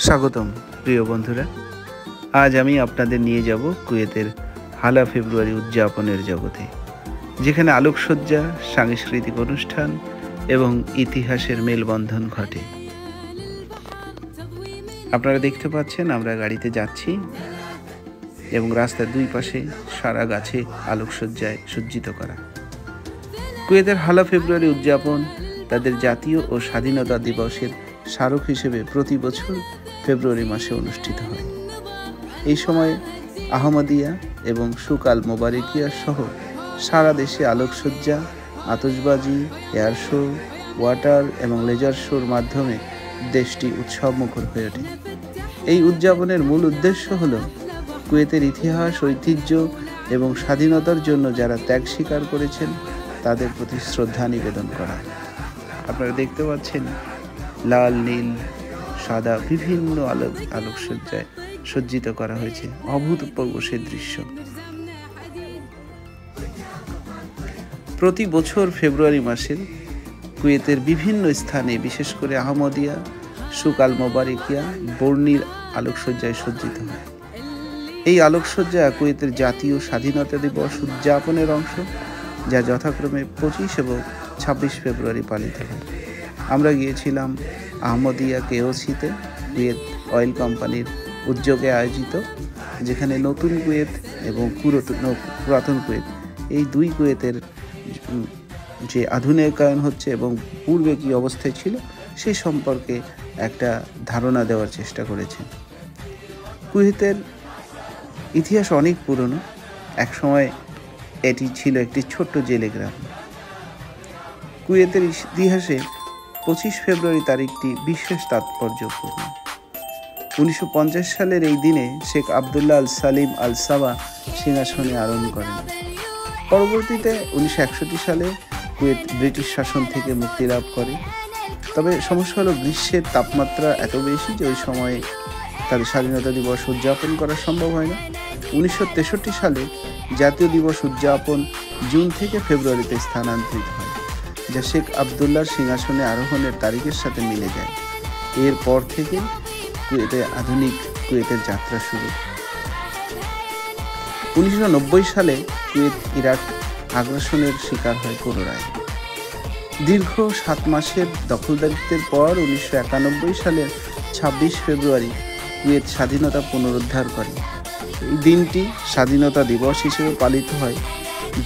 স্বাগতম প্রিয় বন্ধুরা। আজ আমি আপনাদের নিয়ে যাব কুয়েতের হালা ফেব্রুয়ারি উদযাপনের জগতে, যেখানে আলোকসজ্জা, সাংস্কৃতিক অনুষ্ঠান এবং ইতিহাসের মেলবন্ধন ঘটে। আপনারা দেখতে পাচ্ছেন আমরা গাড়িতে যাচ্ছি এবং রাস্তার দুই পাশে সারা গাছে আলোকসজ্জায় সজ্জিত করা। কুয়েতের হালা ফেব্রুয়ারি উদযাপন তাদের জাতীয় ও স্বাধীনতা দিবসের স্মারক হিসেবে প্রতি বছর ফেব্রুয়ারি মাসে অনুষ্ঠিত হয়। এই সময় আহমদিয়া এবং সুক আল মোবারকিয়া সহ সারা দেশে আলোকসজ্জা, আতশবাজি, এয়ার শো, ওয়াটার এবং লেজার শোর মাধ্যমে দেশটি উৎসবমুখর হয়ে ওঠে। এই উদযাপনের মূল উদ্দেশ্য হল কুয়েতের ইতিহাস, ঐতিহ্য এবং স্বাধীনতার জন্য যারা ত্যাগ স্বীকার করেছেন তাদের প্রতি শ্রদ্ধা নিবেদন করা। আপনারা দেখতে পাচ্ছেন লাল, নীল, সাদা বিভিন্ন আলোকসজ্জায় সজ্জিত করা হয়েছে। অভূতপূর্ব সে দৃশ্য। প্রতি বছর ফেব্রুয়ারি মাসের কুয়েতের বিভিন্ন স্থানে, বিশেষ করে আহমদিয়া, সুক আল মোবারকিয়া, বর্ণির আলোকসজ্জায় সজ্জিত হয়। এই আলোকসজ্জা কুয়েতের জাতীয় স্বাধীনতা দিবস উদযাপনের অংশ, যা যথাক্রমে 25 এবং 26 ফেব্রুয়ারি পালিত হয়। আমরা গিয়েছিলাম আহমদিয়া কেওসিতে, কুয়েত অয়েল কোম্পানির উদ্যোগে আয়োজিত, যেখানে নতুন কুয়েত এবং পুরাতন কুয়েত, এই দুই কুয়েতের যে আধুনিকায়ন হচ্ছে এবং পূর্বে কী অবস্থায় ছিল সে সম্পর্কে একটা ধারণা দেওয়ার চেষ্টা করেছে। কুয়েতের ইতিহাস অনেক পুরনো। একসময় এটি ছিল একটি ছোট্ট জেলে গ্রাম। কুয়েতের ইতিহাসে 25 ফেব্রুয়ারি তারিখটি বিশেষ তাৎপর্যপূর্ণ। 1950 সালের এই দিনে শেখ আবদুল্লাহ আল সালিম আল সাবা সিংহাসনে আরোহণ করেন। পরবর্তীতে 1961 সালে কুয়েত ব্রিটিশ শাসন থেকে মুক্তি লাভ করে। তবে সমস্যা হলো গ্রীষ্মের তাপমাত্রা এত বেশি যে ওই সময়ে তাদের স্বাধীনতা দিবস উদযাপন করা সম্ভব হয় না। 1963 সালে জাতীয় দিবস উদযাপন জুন থেকে ফেব্রুয়ারিতে স্থানান্তরিত হয়, যা শেখ আবদুল্লাহর সিংহাসনে আরোহণের তারিখের সাথে মিলে যায়। এরপর থেকে কুয়েতে আধুনিক কুয়েতের যাত্রা শুরু। 1990 সালে কুয়েত ইরাক আগ্রাসনের শিকার হয় পুনরায়। দীর্ঘ 7 মাসের দখলদারিত্বের পর 1991 সালের 26 ফেব্রুয়ারি কুয়েত স্বাধীনতা পুনরুদ্ধার করে। এই দিনটি স্বাধীনতা দিবস হিসেবে পালিত হয়,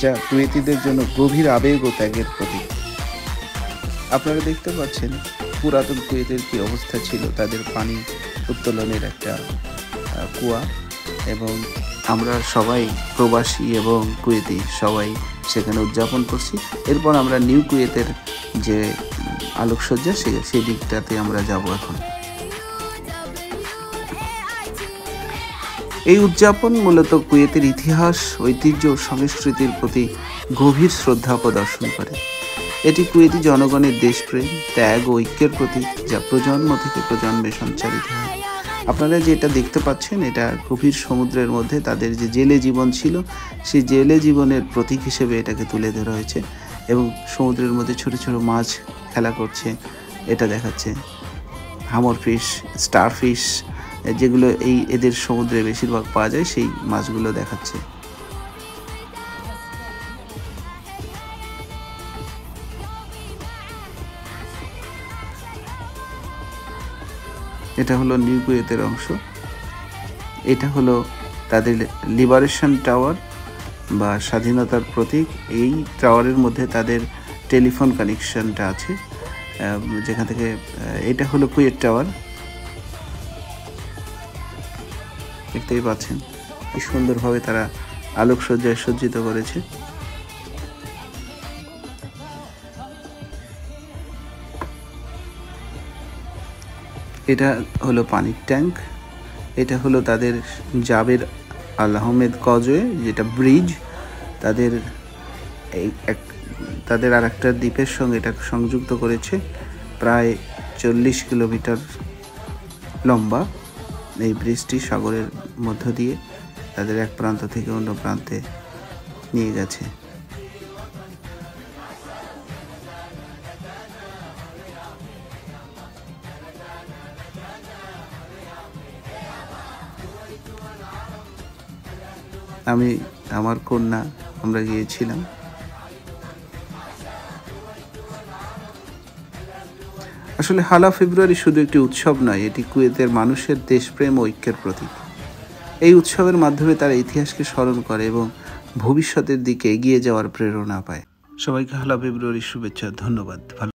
যা কুয়েতিদের জন্য গভীর আবেগ ও ত্যাগের প্রতীক। আপনারা দেখতে পাচ্ছেন পুরাতন কুয়েতের কী অবস্থা ছিল, তাদের পানি উত্তোলনের একটা কুয়া, এবং আমরা সবাই প্রবাসী এবং কুয়েতি সবাই সেখানে উদযাপন করছি। এরপর আমরা নিউ কুয়েতের যে আলোকসজ্জা সেই দিকটাতে আমরা যাব এখন। এই উদযাপন মূলত কুয়েতের ইতিহাস, ঐতিহ্য ও সংস্কৃতির প্রতি গভীর শ্রদ্ধা প্রদর্শন করে। এটি কুয়েতি জনগণের দেশপ্রেম, ত্যাগ ও ঐক্যের প্রতীক, যা প্রজন্ম থেকে প্রজন্মে সঞ্চারিত হয়। আপনারা যেটা দেখতে পাচ্ছেন, এটা গভীর সমুদ্রের মধ্যে তাদের যে জেলে জীবন ছিল সেই জেলে জীবনের প্রতীক হিসেবে এটাকে তুলে ধরা হয়েছে, এবং সমুদ্রের মধ্যে ছোট ছোট মাছ খেলা করছে এটা দেখাচ্ছে। হামর ফিশ, স্টার ফিশ, যেগুলো এদের সমুদ্রে বেশিরভাগ পাওয়া যায়, সেই মাছগুলো দেখাচ্ছে। এটা হলো নিউ কুয়েতের অংশ। এটা হলো তাদের লিবারেশন টাওয়ার বা স্বাধীনতার প্রতীক। এই টাওয়ারের মধ্যে তাদের টেলিফোন কানেকশনটা আছে, যেখান থেকে এটা হলো কুয়েত টাওয়ার। দেখতেই পাচ্ছেন কি সুন্দরভাবে তারা আলোকসজ্জায় সজ্জিত করেছে। এটা হলো পানির ট্যাঙ্ক। এটা হলো তাদের জাবের আল আহমেদ কজওয়ে, যেটা ব্রিজ। তাদের আর একটা দ্বীপের সঙ্গে এটা সংযুক্ত করেছে। প্রায় 40 কিলোমিটার লম্বা এই ব্রিজটি সাগরের মধ্য দিয়ে তাদের এক প্রান্ত থেকে অন্য প্রান্তে নিয়ে গেছে। আমি, আমার কন্যা আমরা গিয়েছিলাম। আসলে হালা ফেব্রুয়ারি শুধু একটি উৎসব নয়, এটি কুয়েতের মানুষের দেশপ্রেম ও ঐক্যের প্রতীক। এই উৎসবের মাধ্যমে তারা ইতিহাসকে স্মরণ করে এবং ভবিষ্যতের দিকে এগিয়ে যাওয়ার প্রেরণা পায়। সবাইকে হালা ফেব্রুয়ারির শুভেচ্ছা, ধন্যবাদ। ভালো